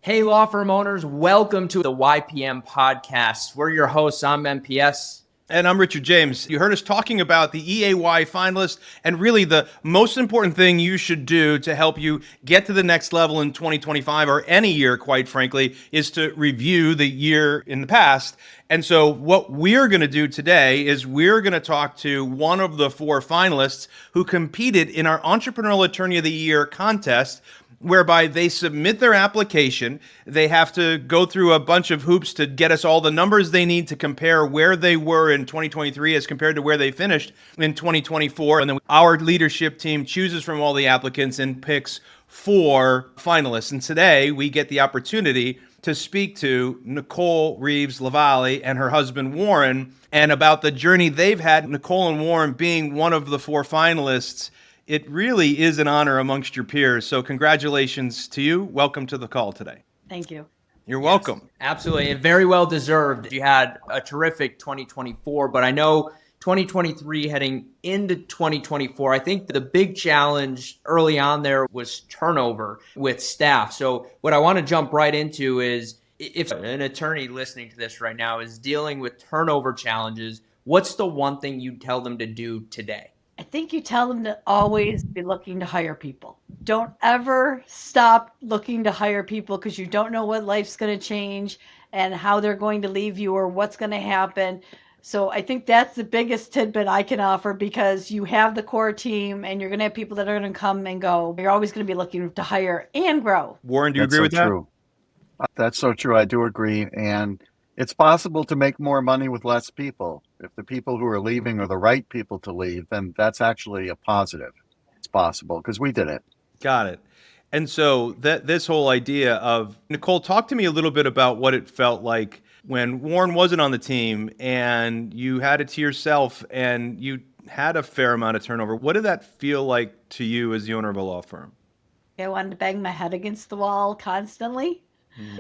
Hey, law firm owners, welcome to the YPM podcast. We're your hosts. I'm MPS. And I'm Richard James. You heard us talking about the EAY finalist, and really the most important thing you should do to help you get to the next level in 2025 or any year, quite frankly, is to review the year in the past. And so what we're going to do today is we're going to talk to one of the four finalists who competed in our Entrepreneurial Attorney of the Year contest, whereby they submit their application. They have to go through a bunch of hoops to get us all the numbers they need to compare where they were in 2023 as compared to where they finished in 2024. And then our leadership team chooses from all the applicants and picks four finalists. And today we get the opportunity to speak to Nicole Reeves Lavallee and her husband Warren, and about the journey they've had. Nicole and Warren being one of the four finalists, it really is an honor amongst your peers. So congratulations to you. Welcome to the call today. Thank you. You're welcome. Yes, absolutely, and very well deserved. You had a terrific 2024, but I know 2023 heading into 2024, I think the big challenge early on there was turnover with staff. So what I want to jump right into is, if an attorney listening to this right now is dealing with turnover challenges, what's the one thing you'd tell them to do today? I think you tell them to always be looking to hire people. Don't ever stop looking to hire people, because you don't know what life's going to change and how they're going to leave you or what's going to happen. So I think that's the biggest tidbit I can offer, because you have the core team and you're going to have people that are going to come and go. You're always going to be looking to hire and grow. Warren, do you That's agree so with that? true. That's so true. I do agree. And it's possible to make more money with less people. If the people who are leaving are the right people to leave, then that's actually a positive. It's possible because we did it. Got it. And so that this whole idea of, Nicole, talk to me a little bit about what it felt like when Warren wasn't on the team and you had it to yourself and you had a fair amount of turnover. What did that feel like to you as the owner of a law firm? I wanted to bang my head against the wall constantly.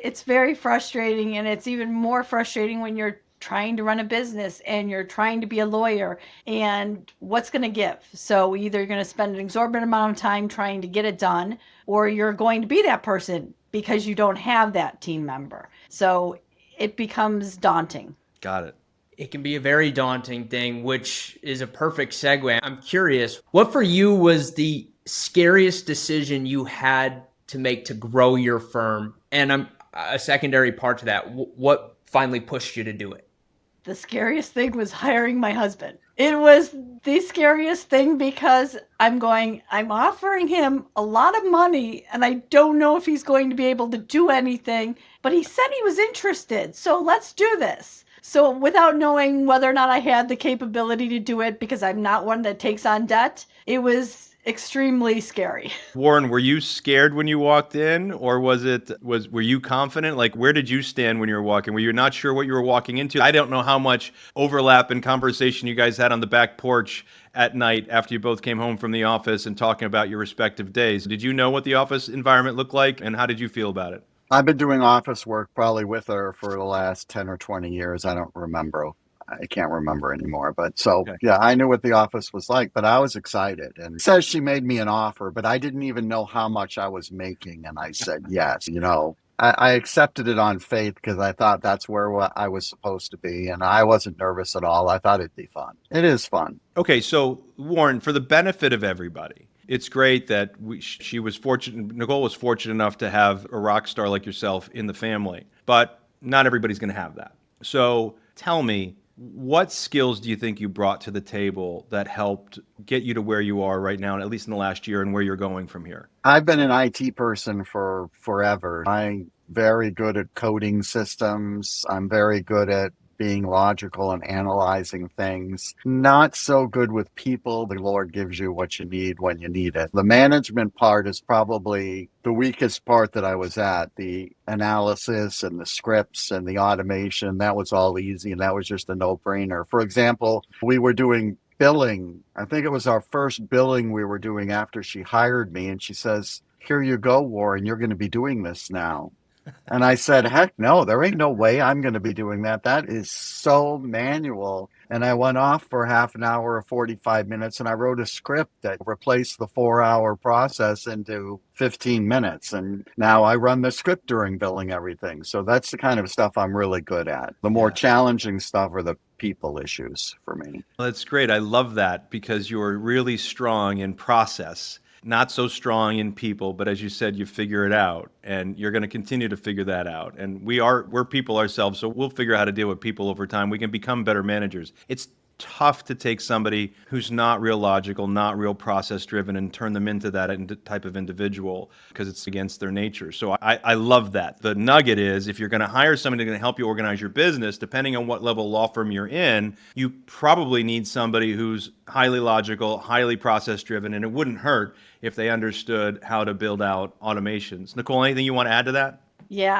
It's very frustrating, and it's even more frustrating when you're trying to run a business and you're trying to be a lawyer, and what's going to give. So either you're going to spend an exorbitant amount of time trying to get it done, or you're going to be that person because you don't have that team member. So it becomes daunting. Got it. It can be a very daunting thing, which is a perfect segue. I'm curious, what for you was the scariest decision you had to make to grow your firm? And a secondary part to that, what finally pushed you to do it? The scariest thing was hiring my husband. It was the scariest thing, because I'm offering him a lot of money and I don't know if he's going to be able to do anything, but he said he was interested. So let's do this. So without knowing whether or not I had the capability to do it, because I'm not one that takes on debt, it was extremely scary. Warren, were you scared when you walked in, or were you confident? Like, where did you stand when you were walking? Were you not sure what you were walking into? I don't know how much overlap and conversation you guys had on the back porch at night after you both came home from the office and talking about your respective days. Did you know what the office environment looked like, and how did you feel about it? I've been doing office work probably with her for the last 10 or 20 years. I don't remember. I can't remember anymore. But so, Okay. yeah, I knew what the office was like, but I was excited. And it says she made me an offer, but I didn't even know how much I was making. And I said, yes, I accepted it on faith because I thought that's where I was supposed to be. And I wasn't nervous at all. I thought it'd be fun. It is fun. Okay, so Warren, for the benefit of everybody, it's great that she was fortunate, Nicole was fortunate enough to have a rock star like yourself in the family, but not everybody's going to have that. So tell me, what skills do you think you brought to the table that helped get you to where you are right now, at least in the last year, and where you're going from here? I've been an IT person for forever. I'm very good at coding systems. I'm very good at being logical and analyzing things. Not so good with people. The Lord gives you what you need when you need it. The management part is probably the weakest part that I was at. The analysis and the scripts and the automation, that was all easy, and that was just a no-brainer. For example, we were doing billing. I think it was our first billing we were doing after she hired me, and she says, "Here you go, Warren, you're going to be doing this now." And I said, heck no, there ain't no way I'm going to be doing that. That is so manual. And I went off for half an hour or 45 minutes and I wrote a script that replaced the 4 hour process into 15 minutes. And now I run the script during billing everything. So that's the kind of stuff I'm really good at. The more Yeah. challenging stuff are the people issues for me. Well, that's great. I love that because you're really strong in process, not so strong in people, but as you said, you figure it out and you're going to continue to figure that out. And we're people ourselves, so we'll figure out how to deal with people over time. We can become better managers. It's tough to take somebody who's not real logical, not real process driven, and turn them into that type of individual because it's against their nature. So I love that. The nugget is if you're going to hire somebody who's going to help you organize your business, depending on what level law firm you're in, you probably need somebody who's highly logical, highly process driven, and it wouldn't hurt if they understood how to build out automations. Nicole, anything you want to add to that? Yeah,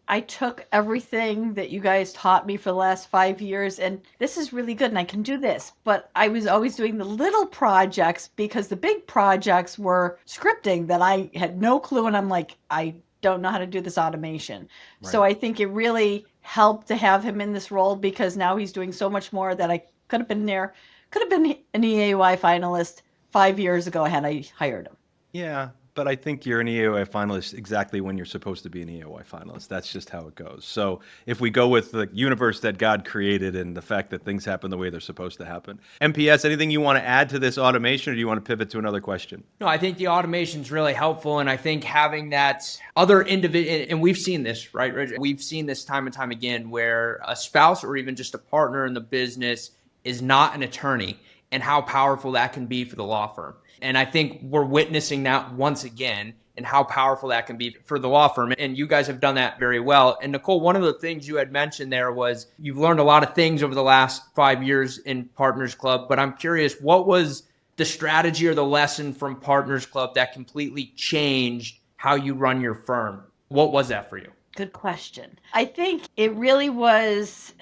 I took everything that you guys taught me for the last 5 years, and this is really good, and I can do this. But I was always doing the little projects because the big projects were scripting that I had no clue, and I'm like, I don't know how to do this automation. So Right. I think it really helped to have him in this role because now he's doing so much more that I could have been there, could have been an EAY finalist 5 years ago had I hired him. Yeah, but I think you're an EAOI finalist exactly when you're supposed to be an EAOI finalist. That's just how it goes. So if we go with the universe that God created and the fact that things happen the way they're supposed to happen. MPS, anything you want to add to this automation, or do you want to pivot to another question? No, I think the automation is really helpful. And I think having that other individual, and we've seen this, right, Rich? We've seen this time and time again where a spouse or even just a partner in the business is not an attorney and how powerful that can be for the law firm. And I think we're witnessing that once again and how powerful that can be for the law firm. And you guys have done that very well. And Nicole, one of the things you had mentioned there was you've learned a lot of things over the last 5 years in Partners Club. But I'm curious, what was the strategy or the lesson from Partners Club that completely changed how you run your firm? What was that for you? Good question. I think it was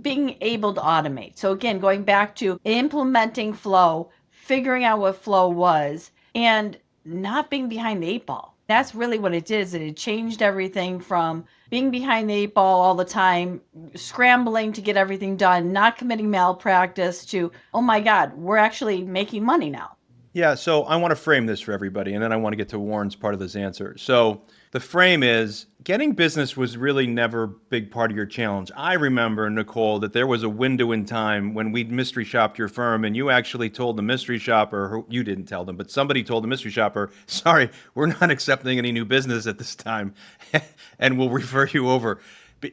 being able to automate. So again, going back to implementing flow, figuring out what flow was, and not being behind the eight ball. That's really what it did, is it changed everything from being behind the eight ball all the time, scrambling to get everything done, not committing malpractice, to, oh my God, we're actually making money now. Yeah, so I want to frame this for everybody, and then I want to get to Warren's part of this answer. So the frame is getting business was really never a big part of your challenge. I remember, Nicole, that there was a window in time when we'd mystery shopped your firm, and you actually told the mystery shopper, you didn't tell them, but somebody told the mystery shopper, sorry, we're not accepting any new business at this time, and we'll refer you over.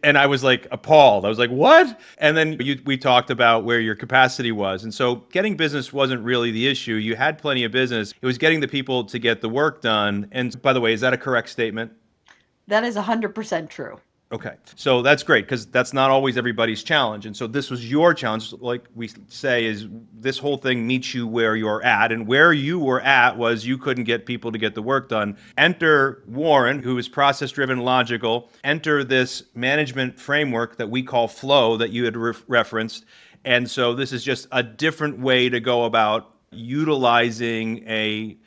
And I was like appalled. I was like, what? And then we talked about where your capacity was. And so getting business wasn't really the issue. You had plenty of business. It was getting the people to get the work done. And by the way, is that a correct statement? That is 100% true. Okay. So that's great because that's not always everybody's challenge. And so this was your challenge. Like we say, is this whole thing meets you where you're at. And where you were at was you couldn't get people to get the work done. Enter Warren, who is process driven, logical. Enter this management framework that we call flow that you had referenced. And so this is just a different way to go about utilizing a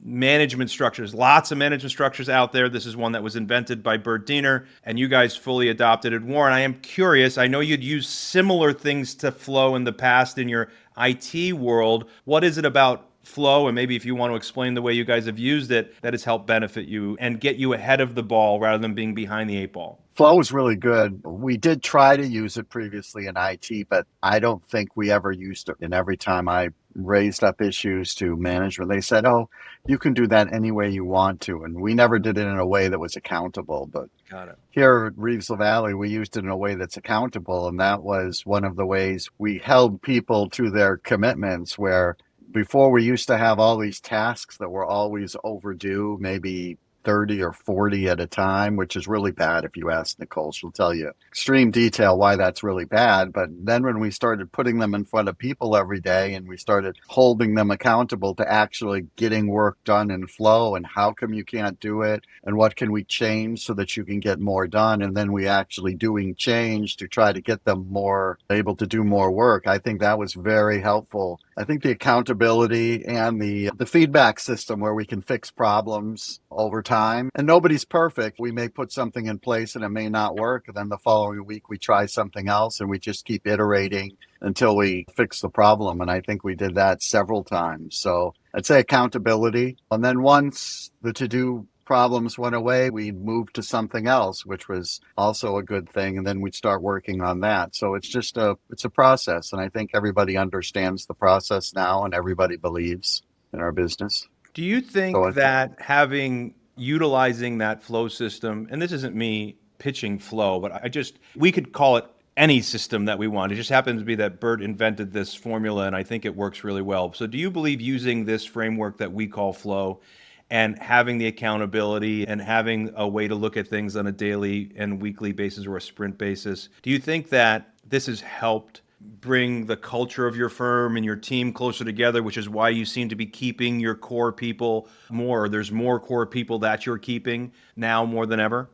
management structures. Lots of management structures out there. This is one that was invented by Bert Diener, and you guys fully adopted it. Warren, I am curious. I know you'd used similar things to Flow in the past in your IT world. What is it about Flow, and maybe if you want to explain the way you guys have used it, that has helped benefit you and get you ahead of the ball rather than being behind the eight ball? Flow is really good. We did try to use it previously in IT, but I don't think we ever used it. And every time I raised up issues to management, they said, oh, you can do that any way you want to. And we never did it in a way that was accountable. But Got it. here at Reeves Lavallee, we used it in a way that's accountable. And that was one of the ways we held people to their commitments, where before we used to have all these tasks that were always overdue, maybe 30 or 40 at a time, which is really bad. If you ask Nicole, she'll tell you extreme detail why that's really bad. But then when we started putting them in front of people every day and we started holding them accountable to actually getting work done in flow, and how come you can't do it, and what can we change so that you can get more done, and then we actually doing change to try to get them more able to do more work, I think that was very helpful. I think the accountability and the feedback system where we can fix problems over time time. And nobody's perfect. We may put something in place and it may not work. And then the following week, we try something else and we just keep iterating until we fix the problem. And I think we did that several times. So I'd say accountability. And then once the to-do problems went away, we'd move to something else, which was also a good thing. And then we'd start working on that. So it's a process. And I think everybody understands the process now and everybody believes in our business. Do you think that utilizing that flow system, and this isn't me pitching flow, but we could call it any system that we want. It just happens to be that Bert invented this formula and I think it works really well. So do you believe using this framework that we call flow and having the accountability and having a way to look at things on a daily and weekly basis or a sprint basis, do you think that this has helped bring the culture of your firm and your team closer together, which is why you seem to be keeping your core people more? There's more core people that you're keeping now more than ever?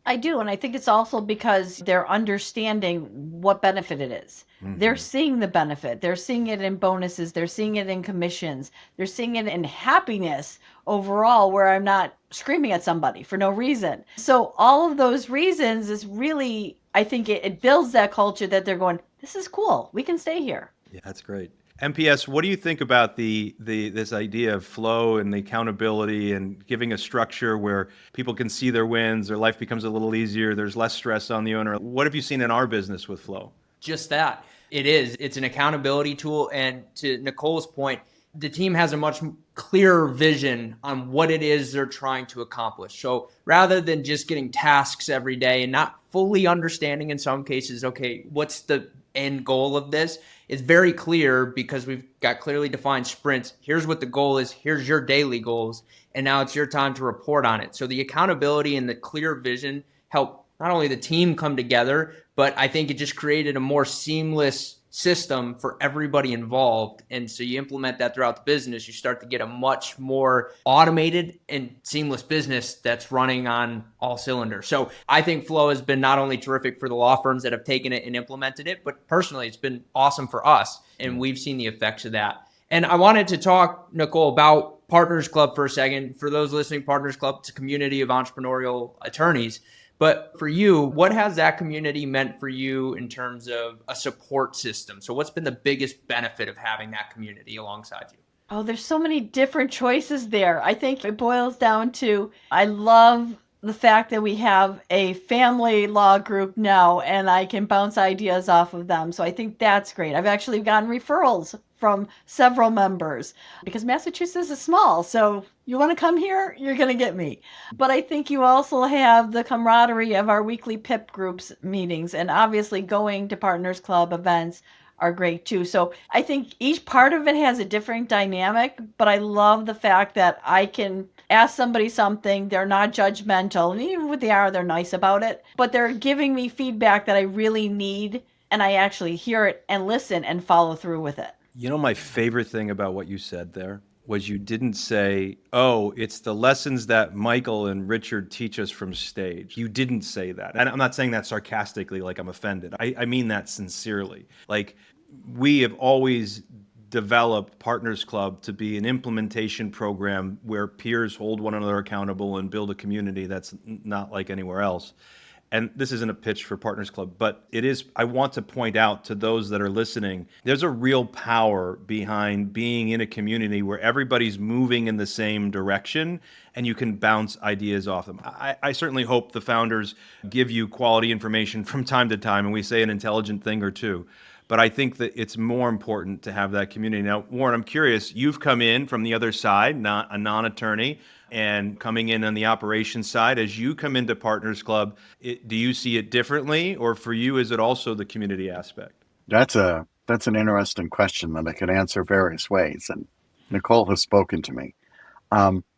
I do. And I think it's also because they're understanding what benefit it is. Mm-hmm. They're seeing the benefit. They're seeing it in bonuses. They're seeing it in commissions. They're seeing it in happiness overall, where I'm not screaming at somebody for no reason. So all of those reasons is really, I think it builds that culture that they're going, this is cool. We can stay here. Yeah, that's great. MPS, what do you think about this idea of flow and the accountability and giving a structure where people can see their wins, their life becomes a little easier, there's less stress on the owner? What have you seen in our business with flow? Just that. It is. It's an accountability tool. And to Nicole's point, the team has a much clearer vision on what it is they're trying to accomplish. So rather than just getting tasks every day and not fully understanding in some cases, okay, what's the end goal of this? It's very clear because we've got clearly defined sprints. Here's what the goal is. Here's your daily goals. And now it's your time to report on it. So the accountability and the clear vision help not only the team come together, but I think it just created a more seamless system for everybody involved. And so you implement that throughout the business, you start to get a much more automated and seamless business that's running on all cylinders. So I think Flow has been not only terrific for the law firms that have taken it and implemented it, but personally, it's been awesome for us. And we've seen the effects of that. And I wanted to talk, Nicole, about Partners Club for a second. For those listening, Partners Club, it's a community of entrepreneurial attorneys. But for you, what has that community meant for you in terms of a support system? So what's been the biggest benefit of having that community alongside you? Oh, there's so many different choices there. I think it boils down to, I love the fact that we have a family law group now and I can bounce ideas off of them. So I think that's great. I've actually gotten referrals from several members because Massachusetts is small. So you want to come here, you're going to get me. But I think you also have the camaraderie of our weekly PIP groups meetings, and obviously going to Partners Club events are great too. So I think each part of it has a different dynamic, but I love the fact that I can ask somebody something, they're not judgmental, and even when they are, they're nice about it, but they're giving me feedback that I really need, and I actually hear it and listen and follow through with it. You know, my favorite thing about what you said there was you didn't say, oh, it's the lessons that Michael and Richard teach us from stage. You didn't say that. And I'm not saying that sarcastically, like I'm offended. I mean that sincerely. Like, we have always developed Partners Club to be an implementation program where peers hold one another accountable and build a community that's not like anywhere else. And this isn't a pitch for Partners Club, but it is. I want to point out to those that are listening, there's a real power behind being in a community where everybody's moving in the same direction and you can bounce ideas off them. I certainly hope the founders give you quality information from time to time and we say an intelligent thing or two. But I think that it's more important to have that community. Now, Warren, I'm curious, you've come in from the other side, not a non-attorney, and coming in on the operations side. As you come into Partners Club, do you see it differently, or for you, is it also the community aspect? That's an interesting question that I could answer various ways, and Nicole has spoken to me.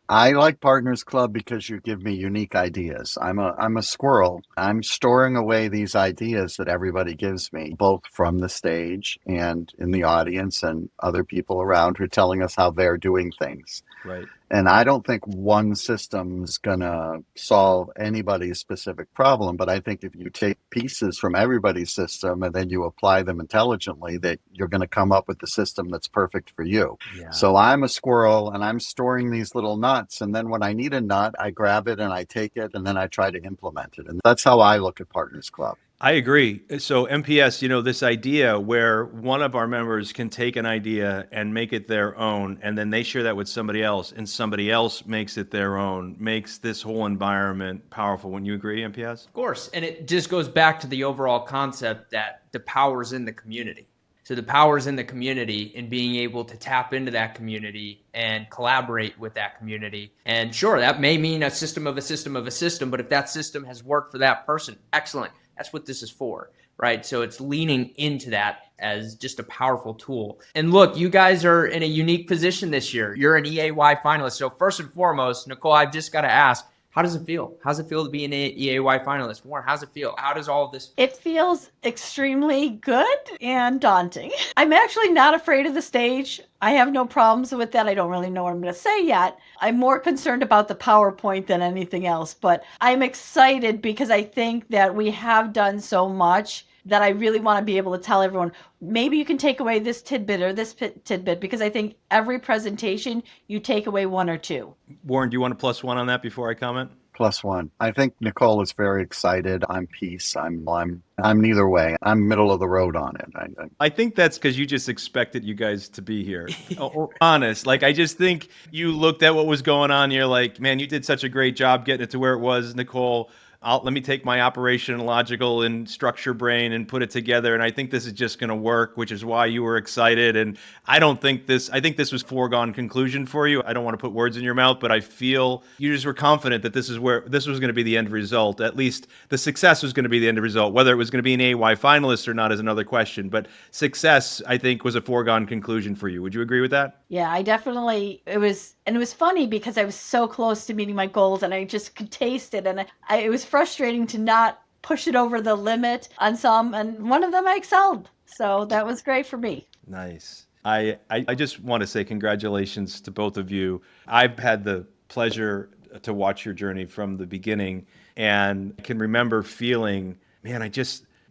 I like Partners Club because you give me unique ideas. I'm a squirrel. I'm storing away these ideas that everybody gives me, both from the stage and in the audience and other people around who are telling us how they're doing things. Right. And I don't think one system's going to solve anybody's specific problem, but I think if you take pieces from everybody's system and then you apply them intelligently, that you're going to come up with the system that's perfect for you. Yeah. So I'm a squirrel and I'm storing these little nuts. And then when I need a nut, I grab it and I take it and then I try to implement it. And that's how I look at Partners Club. I agree. So MPS, this idea where one of our members can take an idea and make it their own, and then they share that with somebody else, and somebody else makes it their own, makes this whole environment powerful. Wouldn't you agree, MPS? Of course. And it just goes back to the overall concept that the power's in the community. So the power's in the community and being able to tap into that community and collaborate with that community. And sure, that may mean a system of a system of a system, but if that system has worked for that person, excellent. That's what this is for, right? So it's leaning into that as just a powerful tool. And look, you guys are in a unique position this year. You're an EAY finalist. So first and foremost, Nicole, I've just got to ask, how does it feel? How's it feel to be an EAY finalist? Warren, how's it feel? How does all of this? It feels extremely good and daunting. I'm actually not afraid of the stage. I have no problems with that. I don't really know what I'm going to say yet. I'm more concerned about the PowerPoint than anything else, but I'm excited because I think that we have done so much that I really want to be able to tell everyone, maybe you can take away this tidbit or this tidbit, because I think every presentation you take away one or two. Warren, do you want to plus one on that before I comment? +1. I think Nicole is very excited. I'm peace. I'm neither way. I'm middle of the road on it. I think that's because you just expected you guys to be here. Or honest. Like, I just think you looked at what was going on. You're like, man, you did such a great job getting it to where it was, Nicole. Let me take my operation logical and structure brain and put it together. And I think this is just going to work, which is why you were excited. And I think this was foregone conclusion for you. I don't want to put words in your mouth, but I feel you just were confident that this was going to be the end result. At least the success was going to be the end result. Whether it was going to be an AY finalist or not is another question. But success, I think, was a foregone conclusion for you. Would you agree with that? Yeah, I definitely, it was funny because I was so close to meeting my goals and I just could taste it. And it was frustrating to not push it over the limit on some, and one of them I excelled. So that was great for me. Nice. I just want to say congratulations to both of you. I've had the pleasure to watch your journey from the beginning and I can remember feeling, man,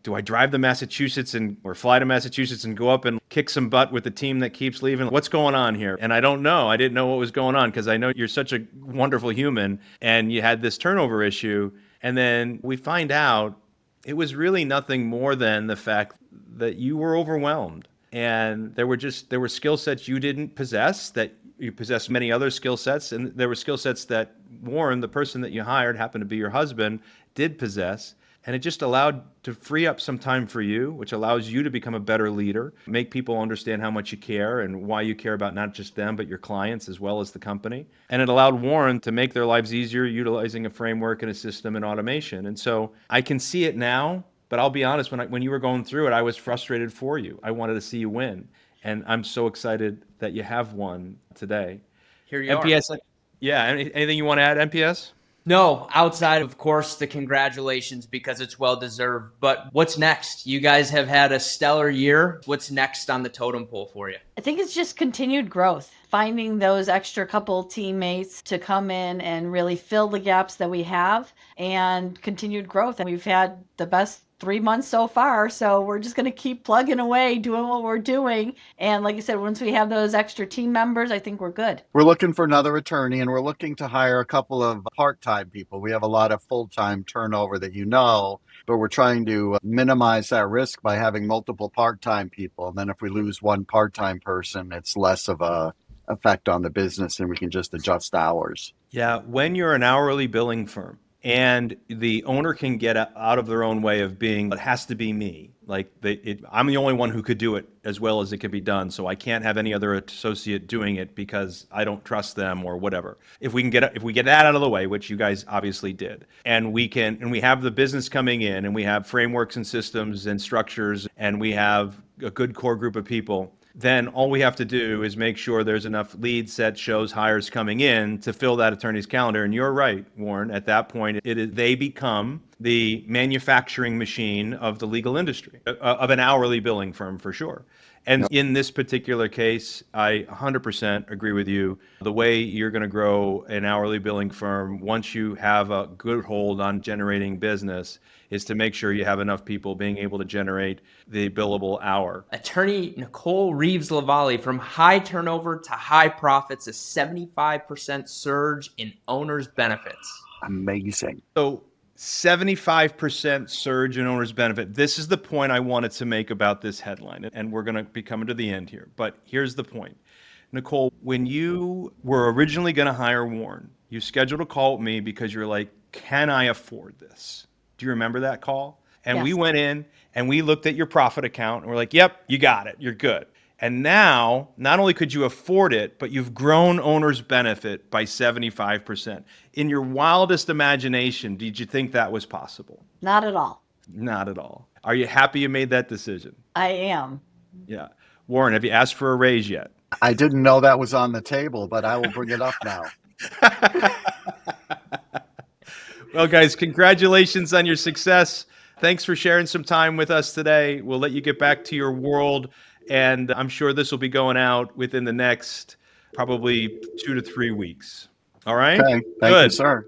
do I drive to Massachusetts or fly to Massachusetts and go up and kick some butt with the team that keeps leaving? What's going on here? And I don't know. I didn't know what was going on because I know you're such a wonderful human and you had this turnover issue. And then we find out it was really nothing more than the fact that you were overwhelmed. And there were skill sets you didn't possess, that you possessed many other skill sets. And there were skill sets that Warren, the person that you hired, happened to be your husband, did possess. And it just allowed to free up some time for you, which allows you to become a better leader, make people understand how much you care and why you care about not just them, but your clients as well as the company. And it allowed Warren to make their lives easier utilizing a framework and a system and automation. And so I can see it now, but I'll be honest, when you were going through it, I was frustrated for you. I wanted to see you win. And I'm so excited that you have won today. Here you MPS, are. yeah, anything you want to add, MPS? No, outside of course the congratulations because it's well deserved. But what's next? You guys have had a stellar year. What's next on the totem pole for you? I think it's just continued growth, finding those extra couple teammates to come in and really fill the gaps that we have, and continued growth. And we've had the best 3 months so far, so we're just going to keep plugging away, doing what we're doing. And like I said, once we have those extra team members, I think we're good. We're looking for another attorney, and we're looking to hire a couple of part-time people. We have a lot of full-time turnover that but we're trying to minimize that risk by having multiple part-time people. And then if we lose one part-time person, it's less of a effect on the business and we can just adjust hours. Yeah, when you're an hourly billing firm, and the owner can get out of their own way of being, it has to be me. I'm the only one who could do it as well as it can be done. So I can't have any other associate doing it because I don't trust them or whatever. If we get that out of the way, which you guys obviously did, and we have the business coming in and we have frameworks and systems and structures and we have a good core group of people, then all we have to do is make sure there's enough leads, set shows, hires coming in to fill that attorney's calendar. And you're right, Warren, at that point, they become the manufacturing machine of the legal industry, of an hourly billing firm for sure. And in this particular case, I 100% agree with you. The way you're going to grow an hourly billing firm once you have a good hold on generating business is to make sure you have enough people being able to generate the billable hour. Attorney Nicole Reeves Lavallee, from high turnover to high profits, a 75% surge in owners' benefits. Amazing. So 75% surge in owner's benefit. This is the point I wanted to make about this headline, and we're going to be coming to the end here. But here's the point. Nicole, when you were originally going to hire Warren, you scheduled a call with me because you're like, can I afford this? Do you remember that call? And we Yes. went in and we looked at your profit account and we're like, yep, you got it. You're good. And now, not only could you afford it, but you've grown owner's benefit by 75%. In your wildest imagination, did you think that was possible? Not at all. Not at all. Are you happy you made that decision? I am. Yeah. Warren, have you asked for a raise yet? I didn't know that was on the table, but I will bring it up now. Well, guys, congratulations on your success. Thanks for sharing some time with us today. We'll let you get back to your world, and I'm sure this will be going out within the next probably 2 to 3 weeks. All right? Okay. Thank you, Good. sir.